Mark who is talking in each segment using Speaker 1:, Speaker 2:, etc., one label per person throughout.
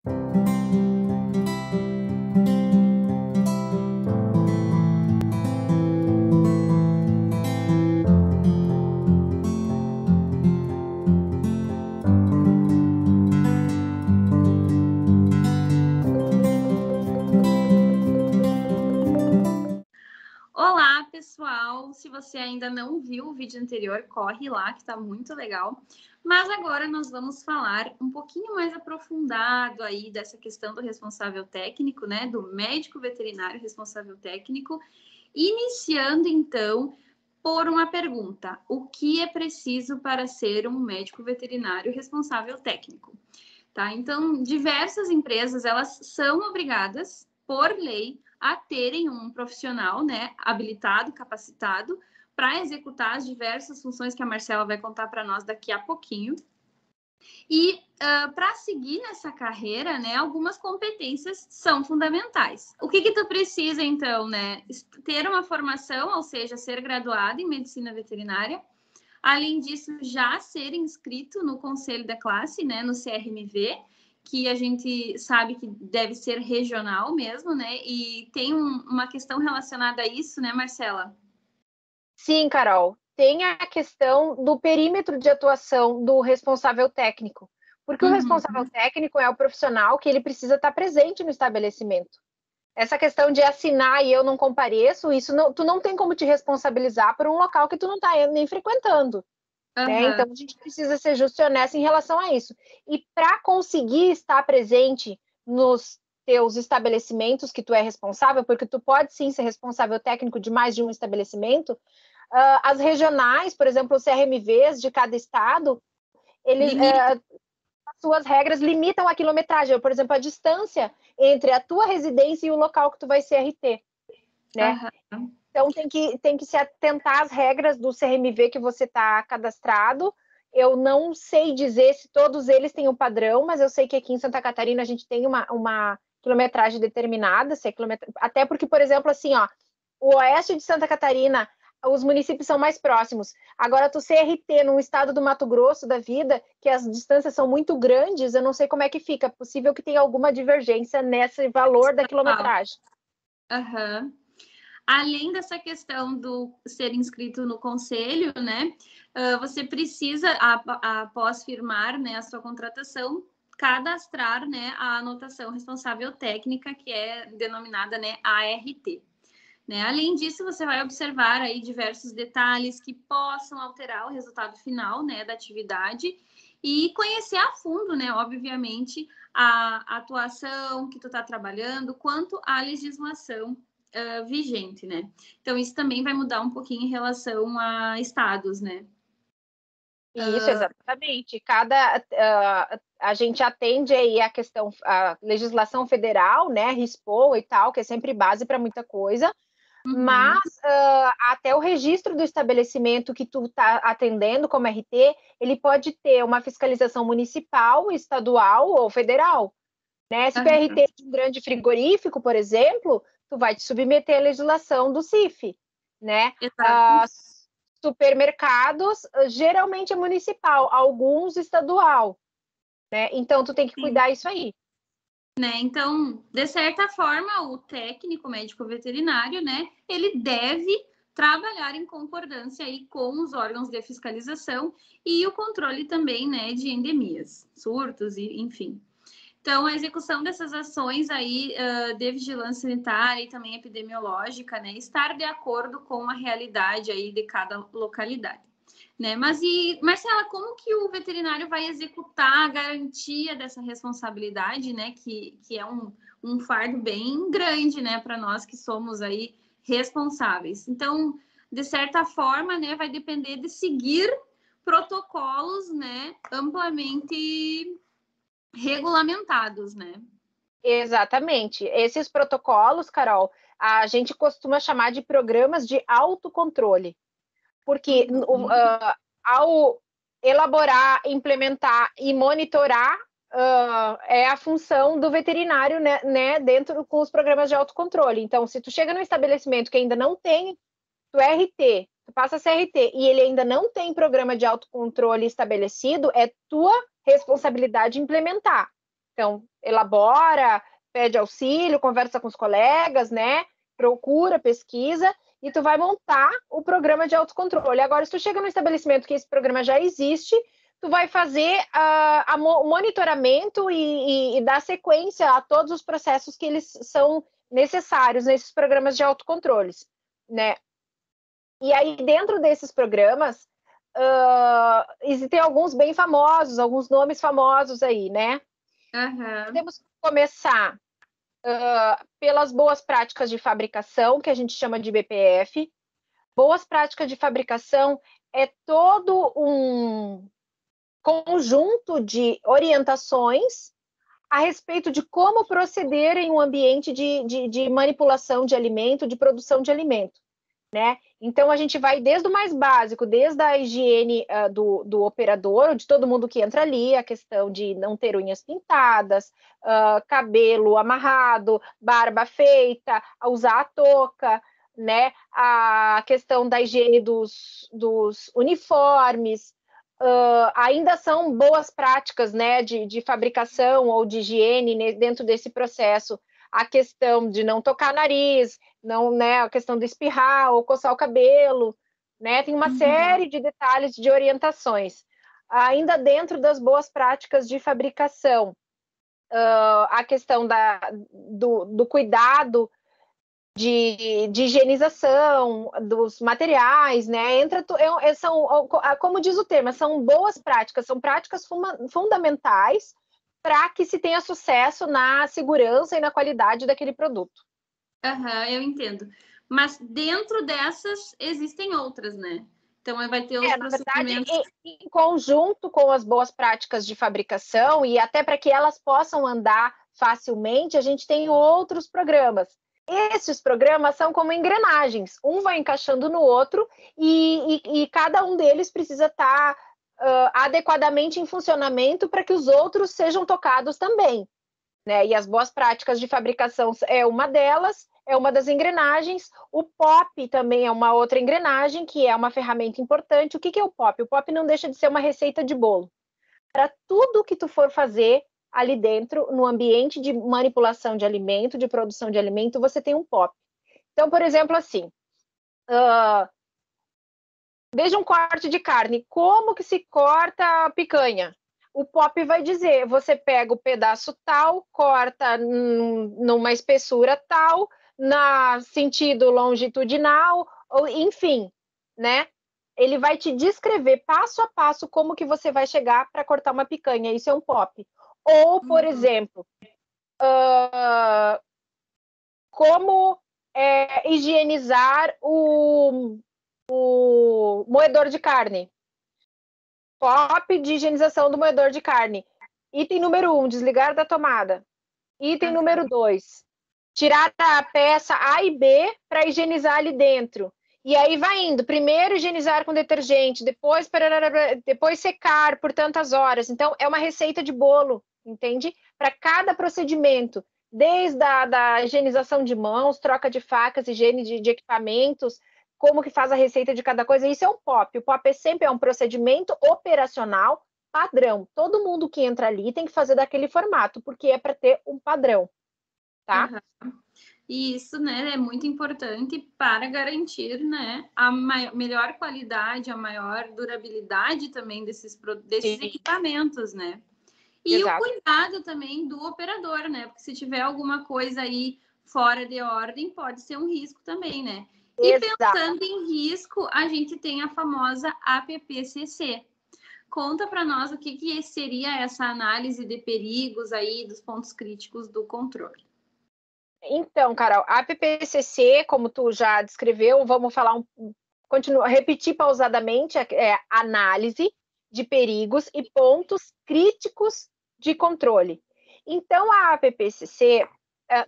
Speaker 1: Olá, pessoal! Se você ainda não viu o vídeo anterior, corre lá, que está muito legal. Mas agora nós vamos falar um pouquinho mais aprofundado aí dessa questão do responsável técnico, né? Do médico veterinário responsável técnico. Iniciando, então, por uma pergunta. O que é preciso para ser um médico veterinário responsável técnico? Tá? Então, diversas empresas, elas são obrigadas, por lei, a terem um profissional, né, habilitado, capacitado, para executar as diversas funções que a Marcela vai contar para nós daqui a pouquinho. E para seguir nessa carreira, né, algumas competências são fundamentais. O que tu precisa, então, né? Ter uma formação, ou seja, ser graduado em medicina veterinária. Além disso, já ser inscrito no conselho da classe, né, no CRMV, que a gente sabe que deve ser regional mesmo, né? E tem uma questão relacionada a isso, né, Marcela?
Speaker 2: Sim, Carol. Tem a questão do perímetro de atuação do responsável técnico, porque o responsável técnico é o profissional que ele precisa estar presente no estabelecimento. Essa questão de assinar e eu não compareço, isso não, tu não tem como te responsabilizar por um local que tu não está nem frequentando. Né? Então, a gente precisa ser justo e honesto em relação a isso. E para conseguir estar presente nos teus estabelecimentos que tu é responsável, porque tu pode sim ser responsável técnico de mais de um estabelecimento, as regionais, por exemplo, os CRMVs de cada estado, as suas regras limitam a quilometragem, por exemplo, a distância entre a tua residência e o local que tu vai ser RT, né? Então, tem que se atentar às regras do CRMV que você está cadastrado. Eu não sei dizer se todos eles têm um padrão, mas eu sei que aqui em Santa Catarina a gente tem uma quilometragem determinada, até porque, por exemplo, assim, ó, o oeste de Santa Catarina, os municípios são mais próximos. Agora, tu CRT num estado do Mato Grosso da vida, que as distâncias são muito grandes, eu não sei como é que fica. É possível que tenha alguma divergência nesse valor da quilometragem.
Speaker 1: Além dessa questão do ser inscrito no conselho, né, você precisa, após firmar, né, a sua contratação, cadastrar, né, a anotação responsável técnica, que é denominada, né, ART. Né? Além disso, você vai observar aí diversos detalhes que possam alterar o resultado final, né, da atividade e conhecer a fundo, né, obviamente, a atuação que tu está trabalhando, quanto à legislação vigente, né? Então, isso também vai mudar um pouquinho em relação a estados, né?
Speaker 2: Isso, exatamente. A gente atende aí a legislação federal, né, RISPO e tal, que é sempre base para muita coisa, mas até o registro do estabelecimento que tu está atendendo como RT, ele pode ter uma fiscalização municipal, estadual ou federal, né? Se tu é RT de um grande frigorífico, por exemplo, tu vai te submeter à legislação do CIF, né? Supermercados, geralmente é municipal, alguns estadual, né? Então, tu tem que cuidar isso aí.
Speaker 1: Né? Então, de certa forma, o técnico médico veterinário, né, ele deve trabalhar em concordância aí com os órgãos de fiscalização e o controle também, né, de endemias, surtos e enfim. Então, a execução dessas ações aí de vigilância sanitária e também epidemiológica, né, estar de acordo com a realidade aí de cada localidade. Né? Mas, Marcela, como que o veterinário vai executar a garantia dessa responsabilidade, né? Que é um fardo bem grande, né? Para nós que somos aí responsáveis. Então, de certa forma, né? Vai depender de seguir protocolos, né? Amplamente regulamentados, né?
Speaker 2: Exatamente. Esses protocolos, Carol, a gente costuma chamar de programas de autocontrole. Porque ao elaborar, implementar e monitorar é a função do veterinário, né, dentro com os programas de autocontrole. Então, se tu chega num estabelecimento que ainda não tem, tu é RT, tu passa a ser RT e ele ainda não tem programa de autocontrole estabelecido, é tua responsabilidade implementar. Então, elabora, pede auxílio, conversa com os colegas, né? Procura, pesquisa, e tu vai montar o programa de autocontrole. Agora, se tu chega no estabelecimento que esse programa já existe, tu vai fazer o monitoramento e dar sequência a todos os processos que eles são necessários nesses programas de autocontroles, né? E aí, dentro desses programas, existem alguns bem famosos, alguns nomes famosos aí, né?
Speaker 1: Uhum.
Speaker 2: Temos que começar pelas boas práticas de fabricação, que a gente chama de BPF. Boas práticas de fabricação é todo um conjunto de orientações a respeito de como proceder em um ambiente de manipulação de alimento, de produção de alimento, né? Então, a gente vai desde o mais básico, desde a higiene do operador, de todo mundo que entra ali, a questão de não ter unhas pintadas, cabelo amarrado, barba feita, usar a touca, né? A questão da higiene dos uniformes, ainda são boas práticas, né, de fabricação ou de higiene dentro desse processo. A questão de não tocar nariz, não, né, a questão de espirrar ou coçar o cabelo, né, tem uma série de detalhes, de orientações. Ainda dentro das boas práticas de fabricação, a questão do cuidado de higienização dos materiais, né? Como diz o termo, são boas práticas, são práticas fundamentais para que se tenha sucesso na segurança e na qualidade daquele produto.
Speaker 1: Eu entendo. Mas dentro dessas existem outras, né? Então vai ter os procedimentos.
Speaker 2: Na verdade, em conjunto com as boas práticas de fabricação e até para que elas possam andar facilmente, a gente tem outros programas. Esses programas são como engrenagens, um vai encaixando no outro e cada um deles precisa estar adequadamente em funcionamento para que os outros sejam tocados também, né? E as boas práticas de fabricação é uma delas, é uma das engrenagens. O POP também é uma outra engrenagem, que é uma ferramenta importante. O que é o POP? O POP não deixa de ser uma receita de bolo. Para tudo que tu for fazer ali dentro, no ambiente de manipulação de alimento, de produção de alimento, você tem um POP. Então, por exemplo, assim, veja um corte de carne. Como que se corta a picanha? O POP vai dizer, você pega o pedaço tal, corta numa espessura tal, na sentido longitudinal, ou, enfim, né? Ele vai te descrever passo a passo como que você vai chegar para cortar uma picanha. Isso é um POP. Ou, por exemplo, como higienizar o moedor de carne. POP de higienização do moedor de carne. Item número 1, desligar da tomada. Item número 2, tirar a peça A e B para higienizar ali dentro. E aí vai indo. Primeiro higienizar com detergente, depois secar por tantas horas. Então, é uma receita de bolo, entende? Para cada procedimento. Desde a higienização de mãos, troca de facas, higiene de equipamentos, como que faz a receita de cada coisa. Isso é um POP. O POP sempre é um procedimento operacional padrão. Todo mundo que entra ali tem que fazer daquele formato, porque é para ter um padrão, tá?
Speaker 1: E isso, né, é muito importante para garantir, né, a melhor qualidade, a maior durabilidade também desses equipamentos, né? E Exato. O cuidado também do operador, né? Porque se tiver alguma coisa aí fora de ordem, pode ser um risco também, né? Exato. E pensando em risco, a gente tem a famosa APPCC. Conta para nós o que seria essa análise de perigos aí, dos pontos críticos do controle.
Speaker 2: Então, Carol, a APPCC, como tu já descreveu, vamos falar repetir pausadamente, análise de perigos e pontos críticos de controle. Então, a APPCC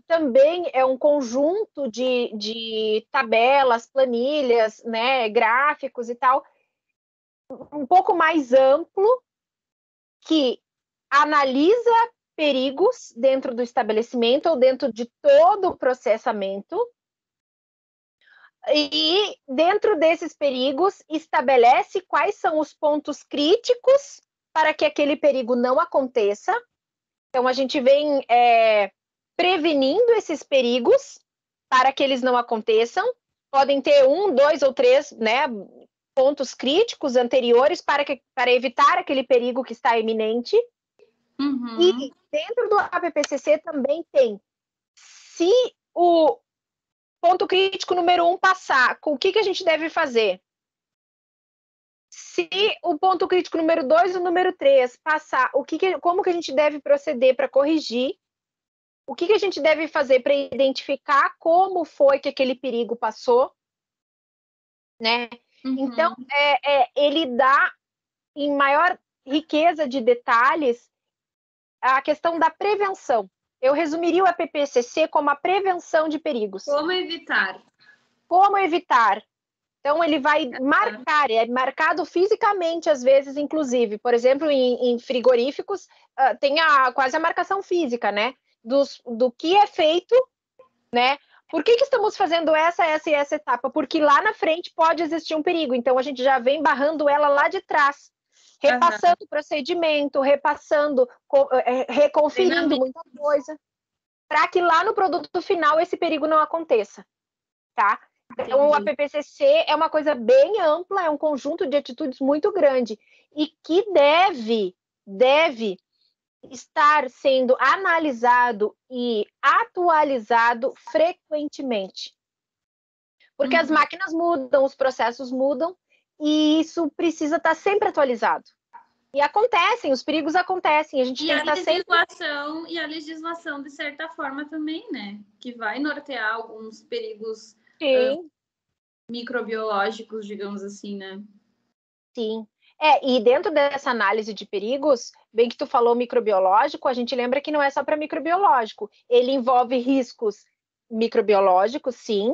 Speaker 2: também é um conjunto de tabelas, planilhas, né, gráficos e tal, um pouco mais amplo, que analisa perigos dentro do estabelecimento ou dentro de todo o processamento, e dentro desses perigos estabelece quais são os pontos críticos para que aquele perigo não aconteça Então, a gente vem prevenindo esses perigos para que eles não aconteçam. Podem ter 1, 2 ou 3, né, pontos críticos anteriores para evitar aquele perigo que está iminente.
Speaker 1: Uhum.
Speaker 2: E dentro do APPCC também tem, se o ponto crítico número 1 passar, o que a gente deve fazer? Se o ponto crítico número 2 e o número 3 passar, como que a gente deve proceder para corrigir? O que a gente deve fazer para identificar como foi que aquele perigo passou? Né?
Speaker 1: Uhum.
Speaker 2: Então, ele dá em maior riqueza de detalhes a questão da prevenção. Eu resumiria o APPCC como a prevenção de perigos.
Speaker 1: Como evitar?
Speaker 2: Como evitar? Então, ele vai marcar, é marcado fisicamente, às vezes, inclusive. Por exemplo, em frigoríficos, tem quase a marcação física, né? Do que é feito, né? Por que estamos fazendo essa e essa etapa? Porque lá na frente pode existir um perigo. Então, a gente já vem barrando ela lá de trás. Repassando o procedimento, reconferindo muita coisa, para que lá no produto final esse perigo não aconteça, tá? Então, o APPCC é uma coisa bem ampla, é um conjunto de atitudes muito grande e que deve estar sendo analisado e atualizado frequentemente. Porque as máquinas mudam, os processos mudam, e isso precisa estar sempre atualizado. E acontecem, os perigos acontecem, a gente tem que estar sempre...
Speaker 1: E a legislação, de certa forma, também, né? Que vai nortear alguns perigos microbiológicos, digamos assim, né?
Speaker 2: Sim. E dentro dessa análise de perigos, bem que tu falou microbiológico, a gente lembra que não é só para microbiológico. Ele envolve riscos microbiológicos, sim,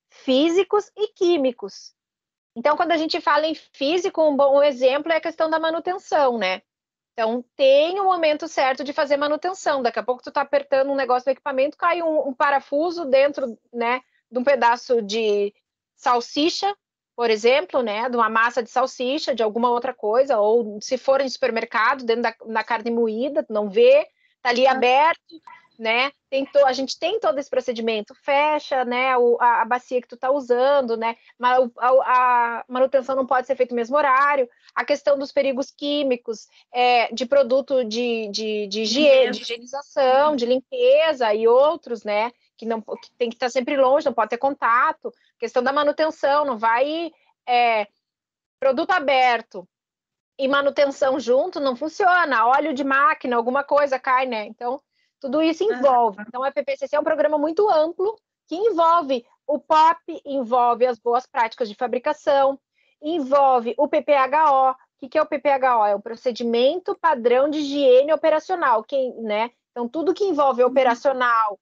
Speaker 2: físicos e químicos. Então, quando a gente fala em físico, um bom exemplo é a questão da manutenção, né? Então, tem o momento certo de fazer manutenção. Daqui a pouco tu tá apertando um negócio do equipamento, cai um parafuso dentro, né, de um pedaço de salsicha, por exemplo, né, de uma massa de salsicha, de alguma outra coisa, ou se for em supermercado, dentro da carne moída, não vê, tá ali aberto, né? A gente tem todo esse procedimento, fecha, né, a bacia que tu tá usando, né? Mas a manutenção não pode ser feita no mesmo horário. A questão dos perigos químicos, de produto de higienização, de limpeza e outros, né? Que tem que estar sempre longe, não pode ter contato. Questão da manutenção, não vai produto aberto e manutenção junto, não funciona. Óleo de máquina, alguma coisa cai, né? Então, tudo isso envolve. Então, a PPCC é um programa muito amplo que envolve o POP, envolve as boas práticas de fabricação, envolve o PPHO. O que é o PPHO? É um procedimento padrão de higiene operacional, né? Então, tudo que envolve operacional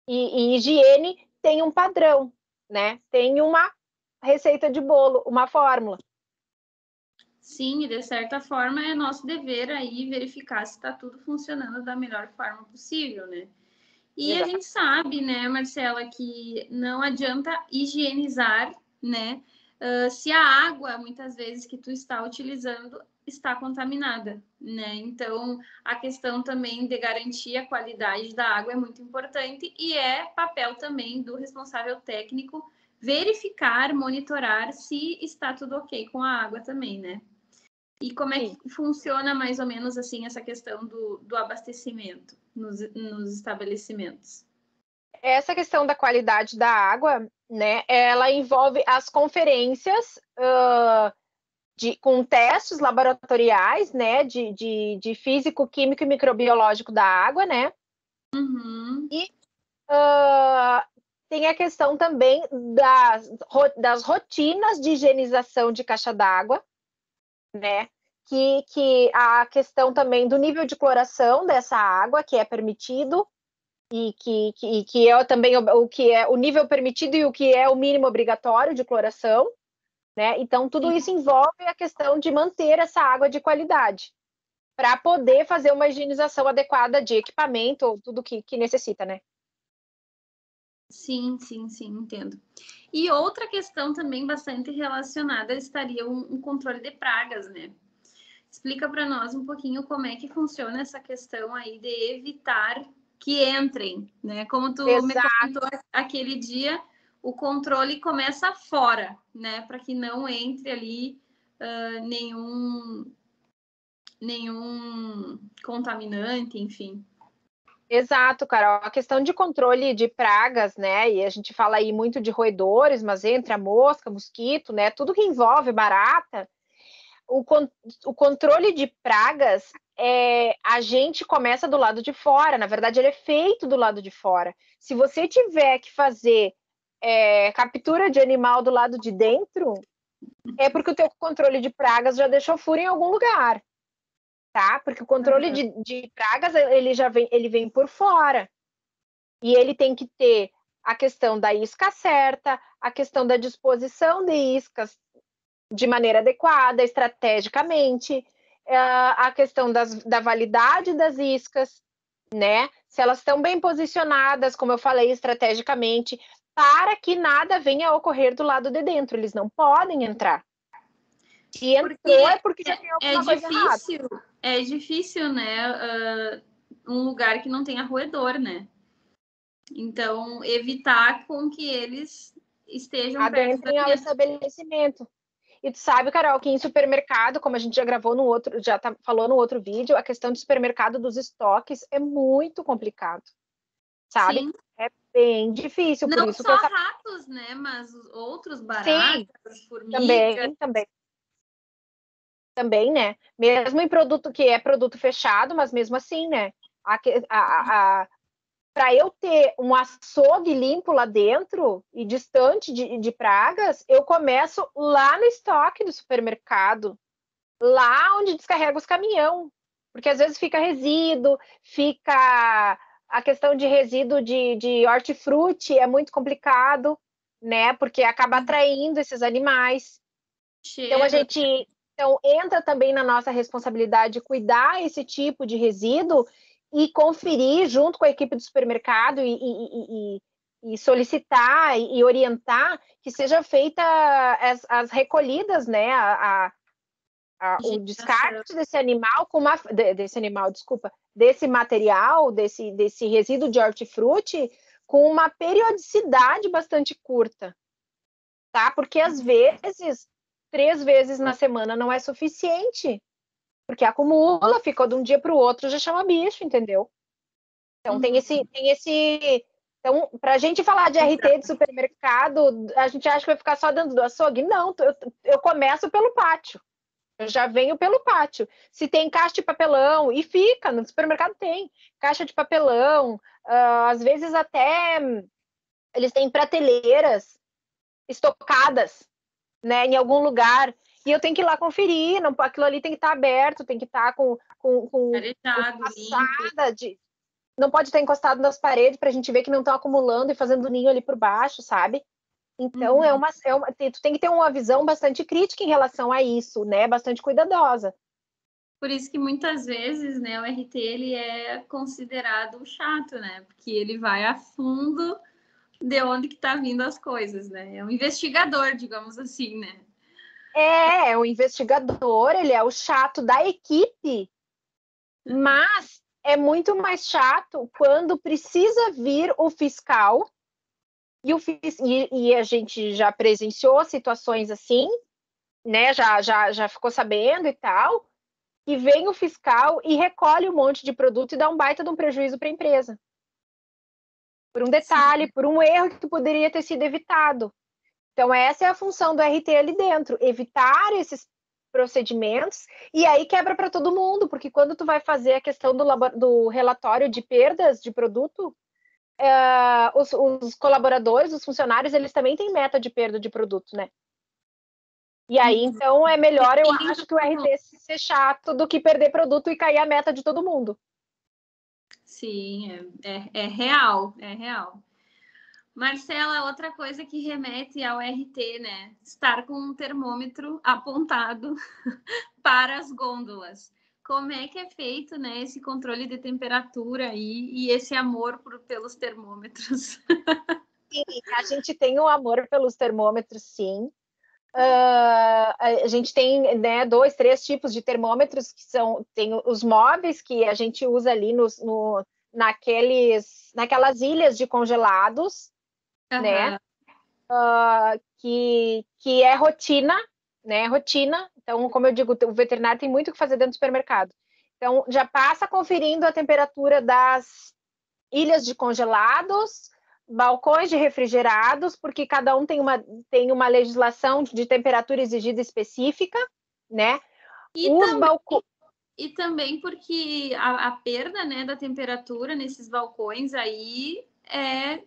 Speaker 2: e higiene tem um padrão, né? Tem uma receita de bolo, uma fórmula.
Speaker 1: Sim, e de certa forma é nosso dever aí verificar se está tudo funcionando da melhor forma possível, né? E Exato. A gente sabe, né, Marcela, que não adianta higienizar, né, se a água, muitas vezes, que tu está utilizando está contaminada, né? Então, a questão também de garantir a qualidade da água é muito importante e é papel também do responsável técnico verificar, monitorar se está tudo ok com a água também, né? E como é que funciona mais ou menos assim essa questão do abastecimento nos estabelecimentos?
Speaker 2: Essa questão da qualidade da água, né, ela envolve as conferências com testes laboratoriais, né, de físico, químico e microbiológico da água, né?
Speaker 1: Uhum.
Speaker 2: E tem a questão também das rotinas de higienização de caixa d'água, né? Que a questão também do nível de cloração dessa água, que é permitido, e que é também o que é o nível permitido e o que é o mínimo obrigatório de cloração, né? Então, tudo isso envolve a questão de manter essa água de qualidade, para poder fazer uma higienização adequada de equipamento, ou tudo que necessita, né?
Speaker 1: Sim, entendo. E outra questão também bastante relacionada estaria um controle de pragas, né? explica para nós um pouquinho como é que funciona essa questão aí de evitar que entrem, né? Como tu me comentou aquele dia, o controle começa fora, né? Para que não entre ali nenhum contaminante, enfim.
Speaker 2: Exato, Carol. A questão de controle de pragas, né? E a gente fala aí muito de roedores, mas entra mosca, mosquito, né? Tudo que envolve barata. O controle de pragas, a gente começa do lado de fora. Na verdade, ele é feito do lado de fora. Se você tiver que fazer captura de animal do lado de dentro, é porque o teu controle de pragas já deixou furo em algum lugar, tá? Porque o controle de pragas, ele vem por fora. E ele tem que ter a questão da isca certa, a questão da disposição de iscas de maneira adequada, estrategicamente, a questão da validade das iscas, né? Se elas estão bem posicionadas, como eu falei, estrategicamente, para que nada venha a ocorrer do lado de dentro. Eles não podem entrar. Se entrou é porque já tem alguma coisa errada.
Speaker 1: É difícil, né? Um lugar que não tenha roedor, né? Então, evitar com que eles estejam
Speaker 2: adentrem ao estabelecimento. E tu sabe, Carol, que em supermercado, como a gente já gravou no outro, falou no outro vídeo, a questão do supermercado dos estoques é muito complicado, sabe? Sim. É bem difícil.
Speaker 1: Não
Speaker 2: por isso
Speaker 1: só ratos, né? Mas os outros baratas, sim, formigas.
Speaker 2: Também, né? Mesmo em produto que é produto fechado, mas mesmo assim, né? Para eu ter um açougue limpo lá dentro e distante de pragas, eu começo lá no estoque do supermercado, lá onde descarrega os caminhão, porque às vezes fica resíduo, fica a questão de resíduo de hortifruti é muito complicado, né? Porque acaba atraindo esses animais. Então entra também na nossa responsabilidade cuidar esse tipo de resíduo e conferir junto com a equipe do supermercado e solicitar e orientar que seja feita as recolhidas, né? O descarte desse animal desse material, desse resíduo de hortifruti com uma periodicidade bastante curta, tá? Porque às vezes 3 vezes na semana não é suficiente, porque acumula, ficou de um dia para o outro, já chama bicho, entendeu? Então tem esse. Então, para a gente falar de RT de supermercado, a gente acha que vai ficar só dentro do açougue? Não, eu começo pelo pátio. Eu já venho pelo pátio. Se tem caixa de papelão, e fica, no supermercado tem caixa de papelão, às vezes até eles têm prateleiras estocadas, né, em algum lugar, e eu tenho que ir lá conferir, não, aquilo ali tem que estar aberto, tem que estar com passada de... Não pode estar encostado nas paredes para a gente ver que não estão acumulando e fazendo ninho ali por baixo, sabe? Então, tu tem que ter uma visão bastante crítica em relação a isso, né? Bastante cuidadosa.
Speaker 1: Por isso que muitas vezes, né, o RT ele é considerado chato, né? Porque ele vai a fundo de onde que tá vindo as coisas, né? É um investigador, digamos assim, né?
Speaker 2: É o investigador, ele é o chato da equipe, mas é muito mais chato quando precisa vir o fiscal e a gente já presenciou situações assim, né? Já ficou sabendo e tal, e vem o fiscal e recolhe um monte de produto e dá um baita de um prejuízo para a empresa. Por um detalhe, por um erro que poderia ter sido evitado. Então, essa é a função do RT ali dentro, evitar esses procedimentos, e aí quebra para todo mundo, porque quando tu vai fazer a questão do relatório de perdas de produto, os colaboradores, os funcionários, eles também têm meta de perda de produto, né? E aí, então, é melhor, eu acho, que o RT ser chato do que perder produto e cair a meta de todo mundo.
Speaker 1: Sim, é real, é real. Marcela, outra coisa que remete ao RT, né? Estar com um termômetro apontado para as gôndolas. Como é que é feito, né, esse controle de temperatura aí e esse amor pelos termômetros?
Speaker 2: Sim, a gente tem um amor pelos termômetros, sim. a gente tem, né, 2, 3 tipos de termômetros, que tem os móveis, que a gente usa ali naquelas ilhas de congelados, né? Que é rotina, né? Rotina. Então, como eu digo, o veterinário tem muito o que fazer dentro do supermercado. Então, já passa conferindo a temperatura das ilhas de congelados, balcões de refrigerados, porque cada um tem uma legislação de temperatura exigida específica, né?
Speaker 1: E também porque a perda, né, da temperatura nesses balcões aí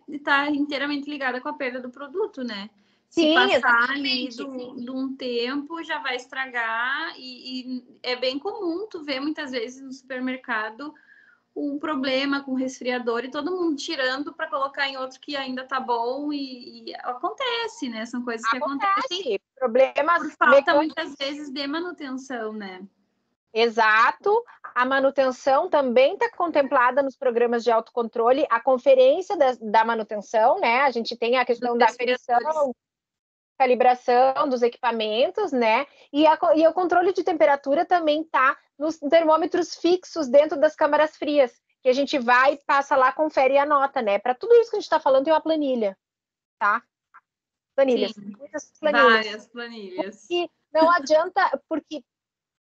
Speaker 1: está inteiramente ligada com a perda do produto, né? Se
Speaker 2: Sim,
Speaker 1: passar ali de um tempo, já vai estragar. E é bem comum tu ver muitas vezes no supermercado um problema com resfriador e todo mundo tirando para colocar em outro que ainda tá bom e acontece, né? São coisas que acontecem.
Speaker 2: Problemas
Speaker 1: por falta muitas vezes de manutenção, né?
Speaker 2: Exato. A manutenção também está contemplada nos programas de autocontrole, a conferência da manutenção, né? A gente tem a questão da aferição, calibração dos equipamentos, né? E o controle de temperatura também está nos termômetros fixos dentro das câmaras frias, que a gente vai, passa lá, confere e anota, né? Para tudo isso que a gente está falando, tem uma planilha, tá? Planilhas.
Speaker 1: Sim,
Speaker 2: muitas planilhas.
Speaker 1: Várias planilhas.
Speaker 2: E não adianta, porque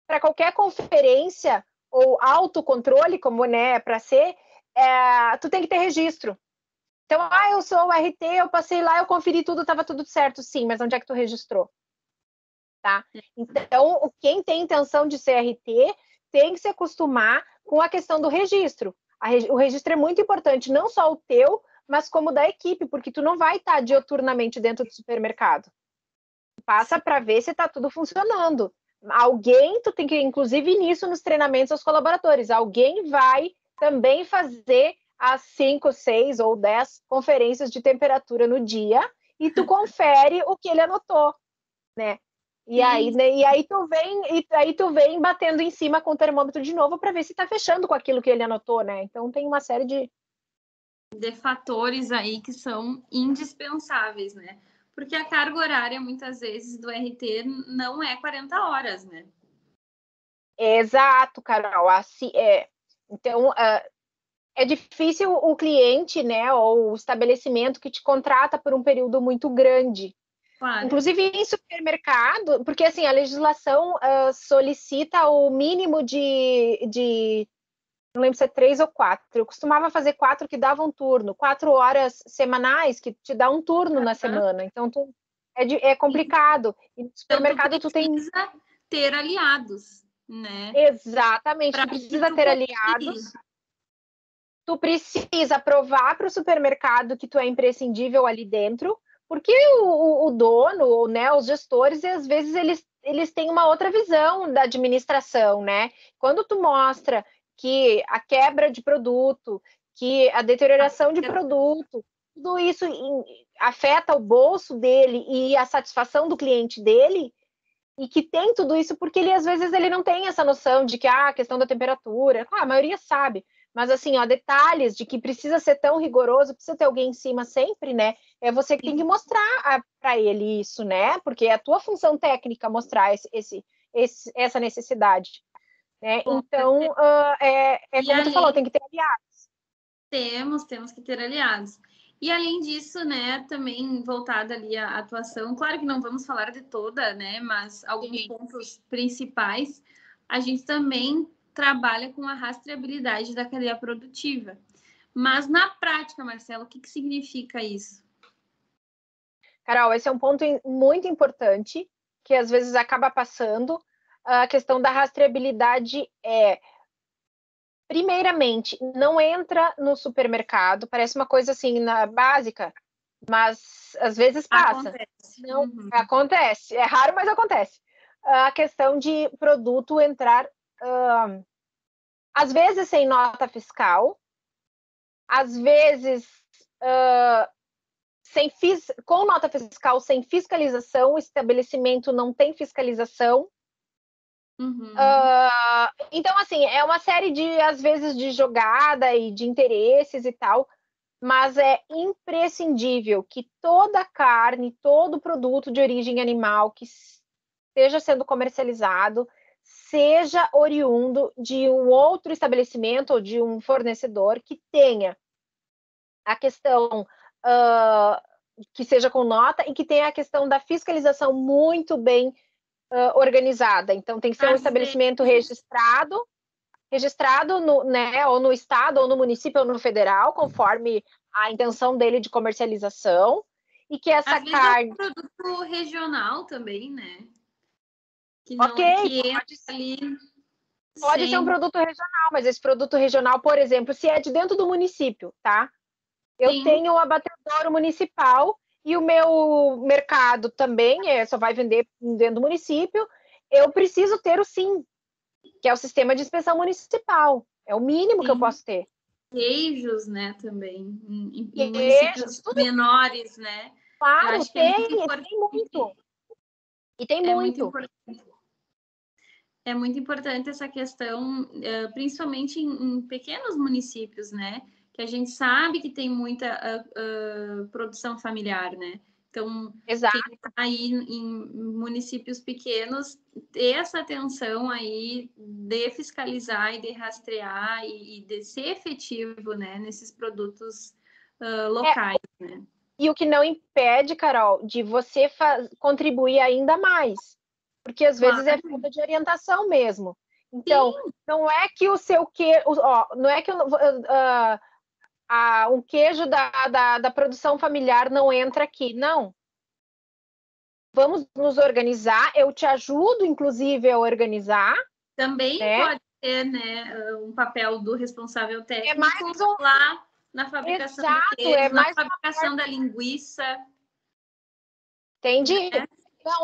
Speaker 2: para qualquer conferência ou autocontrole, como, né, para ser, tu tem que ter registro. Então, eu sou o RT, eu passei lá, eu conferi tudo, estava tudo certo, sim, mas onde é que tu registrou? Tá? Então, quem tem intenção de ser RT tem que se acostumar com a questão do registro. O registro é muito importante, não só o teu, mas como da equipe, porque tu não vai estar dioturnamente dentro do supermercado. Passa para ver se está tudo funcionando. Tu tem que, inclusive nisso, nos treinamentos aos colaboradores, alguém vai também fazer as 5, 6 ou 10 conferências de temperatura no dia e tu confere o que ele anotou, né? E aí tu vem batendo em cima com o termômetro de novo para ver se está fechando com aquilo que ele anotou, né? Então tem uma série
Speaker 1: de fatores aí que são indispensáveis, né? Porque a carga horária, muitas vezes, do RT não é 40 horas, né?
Speaker 2: Exato, Carol. Assim, então, é difícil o cliente, né, ou o estabelecimento que te contrata por um período muito grande.
Speaker 1: Claro.
Speaker 2: Inclusive em supermercado, porque assim, a legislação solicita o mínimo de não lembro se é 3 ou 4. Eu costumava fazer 4 que davam turno, 4 horas semanais que te dá um turno na semana. Então, é complicado. E no supermercado tu tem
Speaker 1: ter aliados, né?
Speaker 2: Exatamente, tu precisa ter aliados. Tu precisa provar para o supermercado que tu é imprescindível ali dentro, porque o dono, né, os gestores, às vezes eles têm uma outra visão da administração, né? Quando tu mostra que a quebra de produto, que a deterioração de produto, tudo isso afeta o bolso dele e a satisfação do cliente dele, e que tem tudo isso, porque às vezes ele não tem essa noção de que a questão da temperatura, a maioria sabe, mas assim, detalhes de que precisa ser tão rigoroso, precisa ter alguém em cima sempre, né? É você que tem que mostrar para ele isso, né? Porque é a tua função técnica mostrar essa necessidade. Né? Então, como tu falou, tem que ter aliados.
Speaker 1: Temos que ter aliados. E além disso, né, também voltada ali à atuação, claro que não vamos falar de toda, né, mas alguns pontos principais, a gente também trabalha com a rastreabilidade da cadeia produtiva. Mas na prática, Marcelo, o que significa isso?
Speaker 2: Carol, esse é um ponto muito importante, que às vezes acaba passando. A questão da rastreabilidade primeiramente, não entra no supermercado, parece uma coisa assim, básica, mas às vezes passa.
Speaker 1: Acontece.
Speaker 2: Não, acontece. É raro, mas acontece. A questão de produto entrar, às vezes sem nota fiscal, às vezes com nota fiscal sem fiscalização, o estabelecimento não tem fiscalização. Então, assim, é uma série de, às vezes, de jogada e de interesses e tal, mas é imprescindível que toda carne, todo produto de origem animal que esteja sendo comercializado seja oriundo de um outro estabelecimento ou de um fornecedor que tenha a questão que seja com nota e que tenha a questão da fiscalização muito bem organizada. Então, tem que ser um estabelecimento registrado no, né, ou no estado, ou no município, ou no federal, conforme a intenção dele de comercialização, e que essa carne...
Speaker 1: Às vezes é um produto regional também, né?
Speaker 2: Que não, que pode ser um produto regional, mas esse produto regional, por exemplo, se é de dentro do município, tá? Eu tenho um abatedouro municipal e o meu mercado também só vai vender dentro do município, eu preciso ter o SIM, que é o Sistema de Inspeção Municipal. É o mínimo que eu posso ter.
Speaker 1: Queijos, né, também. Em municípios menores, né?
Speaker 2: Claro, tem muito. E tem muito.
Speaker 1: É muito importante essa questão, principalmente em pequenos municípios, né? Que a gente sabe que tem muita produção familiar, né? Então,
Speaker 2: exato,
Speaker 1: quem está aí em municípios pequenos, ter essa atenção aí de fiscalizar e de rastrear e de ser efetivo, né? Nesses produtos locais, né?
Speaker 2: E o que não impede, Carol, de você contribuir ainda mais. Porque às vezes é falta de orientação mesmo. Então, não é que o seu queijo... não é que um queijo da produção familiar não entra aqui. Não. Vamos nos organizar. Eu te ajudo, inclusive, a organizar.
Speaker 1: Também pode ter, né, um papel do responsável técnico lá na fabricação do queijo, na fabricação da linguiça.
Speaker 2: Entendi.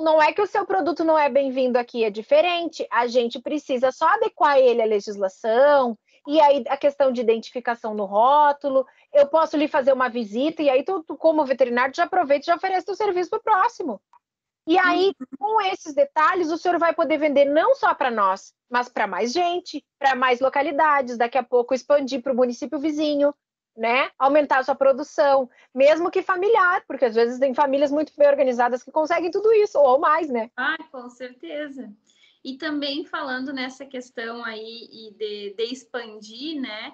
Speaker 2: Não é que o seu produto não é bem-vindo aqui, é diferente. A gente precisa só adequar ele à legislação, e aí a questão de identificação no rótulo. Eu posso lhe fazer uma visita, e aí tu como veterinário, já aproveita e já oferece o serviço para o próximo. E aí, com esses detalhes, o senhor vai poder vender não só para nós, mas para mais gente, para mais localidades, daqui a pouco expandir para o município vizinho, né? Aumentar a sua produção, mesmo que familiar, porque às vezes tem famílias muito bem organizadas que conseguem tudo isso, ou mais, né?
Speaker 1: Com certeza. E também falando nessa questão aí de expandir, né?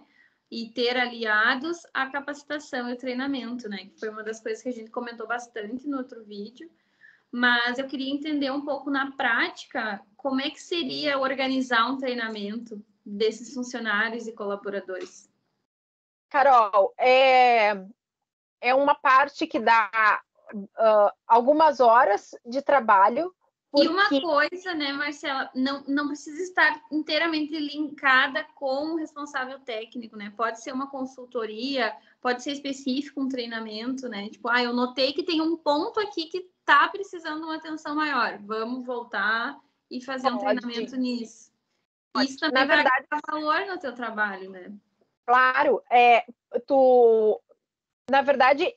Speaker 1: E ter aliados, a capacitação e o treinamento, né? Que foi uma das coisas que a gente comentou bastante no outro vídeo. Mas eu queria entender um pouco na prática como é que seria organizar um treinamento desses funcionários e colaboradores.
Speaker 2: Carol, é uma parte que dá algumas horas de trabalho.
Speaker 1: E uma coisa, né, Marcela, não precisa estar inteiramente linkada com o responsável técnico, né? Pode ser uma consultoria, pode ser específico um treinamento, né? Tipo, eu notei que tem um ponto aqui que tá precisando de uma atenção maior. Vamos voltar e fazer um treinamento nisso. Isso também vai dar valor no teu trabalho, né?
Speaker 2: Claro, na verdade,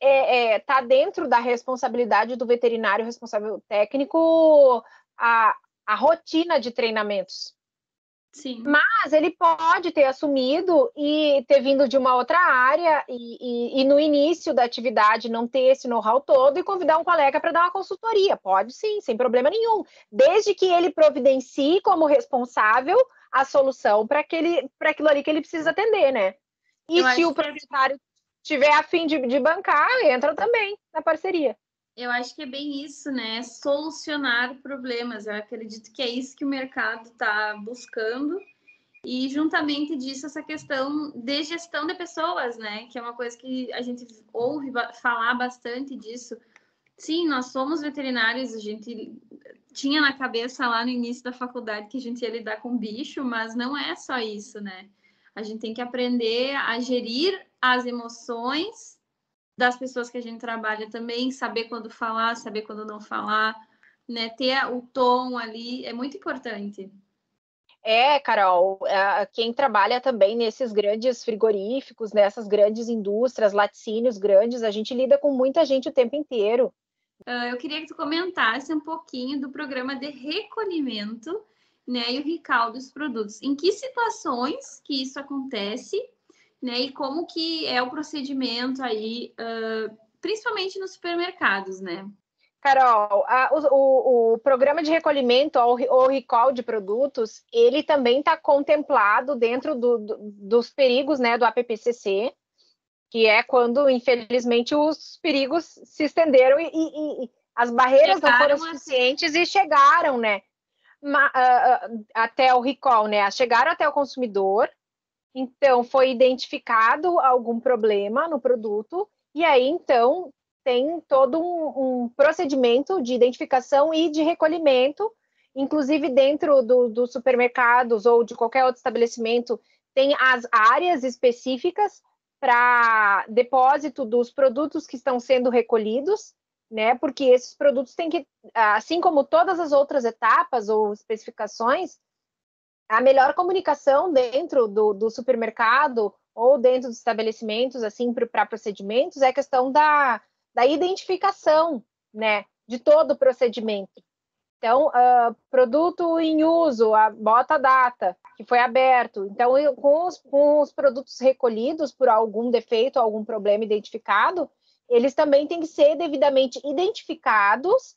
Speaker 2: tá dentro da responsabilidade do veterinário responsável técnico a rotina de treinamentos.
Speaker 1: Sim.
Speaker 2: Mas ele pode ter assumido e ter vindo de uma outra área e no início da atividade não ter esse know-how todo e convidar um colega para dar uma consultoria. Pode sim, sem problema nenhum. Desde que ele providencie como responsável a solução para aquilo ali que ele precisa atender, né? E se o proprietário tiver a fim de bancar, entra também na parceria.
Speaker 1: Eu acho que é bem isso, né? Solucionar problemas. Eu acredito que é isso que o mercado está buscando. E juntamente disso, essa questão de gestão de pessoas, né? Que é uma coisa que a gente ouve falar bastante disso. Sim, nós somos veterinários, a gente tinha na cabeça lá no início da faculdade que a gente ia lidar com bicho, mas não é só isso, né? A gente tem que aprender a gerir as emoções das pessoas que a gente trabalha também, saber quando falar, saber quando não falar, né? Ter o tom ali é muito importante.
Speaker 2: Carol, quem trabalha também nesses grandes frigoríficos, nessas grandes indústrias, laticínios grandes, a gente lida com muita gente o tempo inteiro.
Speaker 1: Eu queria que tu comentasse um pouquinho do programa de recolhimento, né, e o recall dos produtos. Em que situações que isso acontece né? E como que é o procedimento aí, principalmente nos supermercados, né?
Speaker 2: Carol, o programa de recolhimento ou recall de produtos, ele também está contemplado dentro dos perigos, né, do APPCC, que é quando, infelizmente, os perigos se estenderam e as barreiras não foram suficientes e chegaram, né, até o recall, né, chegaram até o consumidor. Então, foi identificado algum problema no produto e aí, então, tem todo um procedimento de identificação e de recolhimento, inclusive dentro dos supermercados ou de qualquer outro estabelecimento, tem as áreas específicas para depósito dos produtos que estão sendo recolhidos, né? Porque esses produtos têm que, assim como todas as outras etapas ou especificações, a melhor comunicação dentro do supermercado ou dentro dos estabelecimentos, assim, para procedimentos, é a questão da identificação, né, de todo o procedimento. Então, produto em uso, bota a data, que foi aberto. Então, com os produtos recolhidos por algum defeito, algum problema identificado, eles também têm que ser devidamente identificados,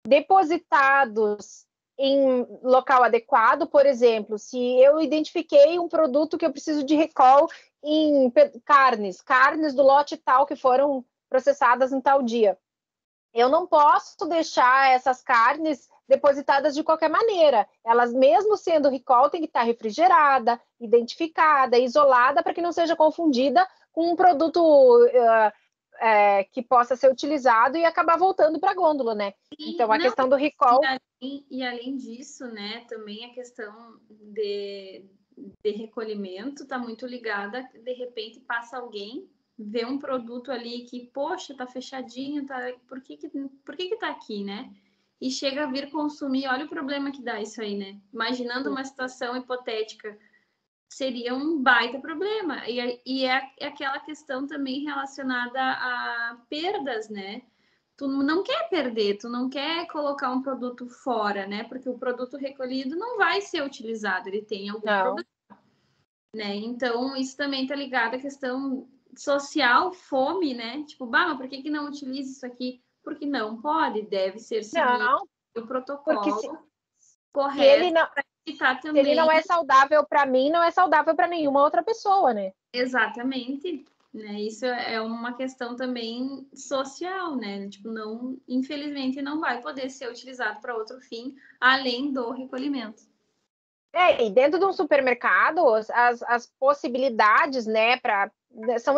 Speaker 2: depositados em local adequado. Por exemplo, se eu identifiquei um produto que eu preciso de recall em carnes do lote tal que foram processadas em tal dia, eu não posso deixar essas carnes depositadas de qualquer maneira. Elas, mesmo sendo recall, tem que estar refrigerada, identificada, isolada, para que não seja confundida com um produto que possa ser utilizado e acabar voltando para a gôndola, né? Sim, então, a questão do recall...
Speaker 1: E além disso, né, também a questão de recolhimento está muito ligada, de repente passa alguém, vê um produto ali que, poxa, tá fechadinho, tá... por que tá aqui, né? E chega a vir consumir, olha o problema que dá isso aí, né? Imaginando uma situação hipotética, seria um baita problema. E é aquela questão também relacionada a perdas, né? Tu não quer perder, tu não quer colocar um produto fora, né? Porque o produto recolhido não vai ser utilizado, ele tem algum problema, né? Então, isso também tá ligado à questão social, fome, né? Tipo, mas por que não utiliza isso aqui? Porque não pode, deve ser seguido o protocolo correto para evitar também.
Speaker 2: Se ele não é saudável para mim, não é saudável para nenhuma outra pessoa, né?
Speaker 1: Exatamente. Né? Isso é uma questão também social, né? Tipo, não, infelizmente, não vai poder ser utilizado para outro fim, além do recolhimento.
Speaker 2: E dentro de um supermercado, as possibilidades, né, são...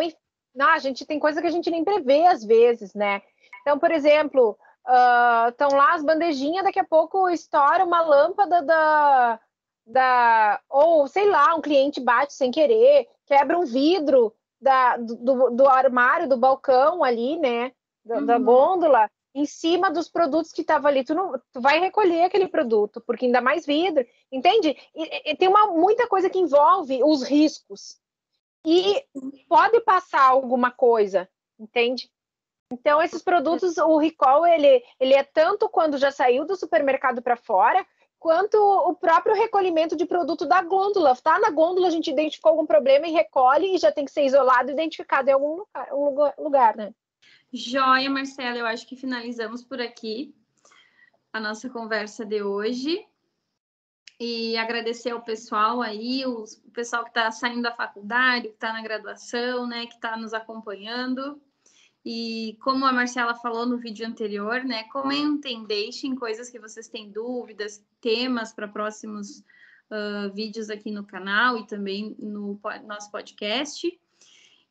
Speaker 2: Não, a gente tem coisa que a gente nem prevê às vezes, né? Então, por exemplo, estão lá as bandejinhas, daqui a pouco estoura uma lâmpada ou, sei lá, um cliente bate sem querer, quebra um vidro do armário, do balcão ali, né, da gôndola, em cima dos produtos que estavam ali. Tu vai recolher aquele produto, porque ainda mais vidro, entende? E tem muita coisa que envolve os riscos. E pode passar alguma coisa, entende? Então, esses produtos, o recall, ele é tanto quando já saiu do supermercado para fora, quanto o próprio recolhimento de produto da gôndola. Tá na gôndola, a gente identificou algum problema e recolhe, e já tem que ser isolado e identificado em algum lugar, né?
Speaker 1: Joia, Marcela, eu acho que finalizamos por aqui a nossa conversa de hoje. E agradecer ao pessoal aí, o pessoal que está saindo da faculdade, que está na graduação, né, que está nos acompanhando. E como a Marcela falou no vídeo anterior, né, comentem, deixem coisas que vocês têm dúvidas, temas para próximos vídeos aqui no canal e também no nosso podcast.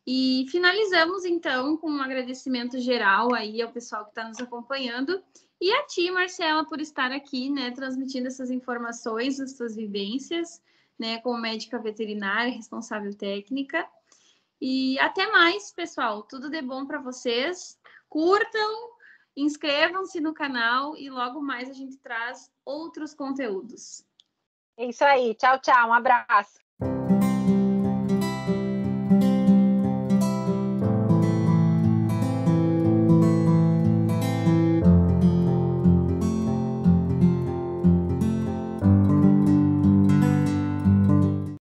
Speaker 1: E finalizamos, então, com um agradecimento geral aí ao pessoal que está nos acompanhando e a ti, Marcela, por estar aqui, né, transmitindo essas informações, as suas vivências, né, como médica veterinária, responsável técnica. E até mais, pessoal. Tudo de bom para vocês. Curtam, inscrevam-se no canal e logo mais a gente traz outros conteúdos.
Speaker 2: É isso aí. Tchau, tchau. Um abraço.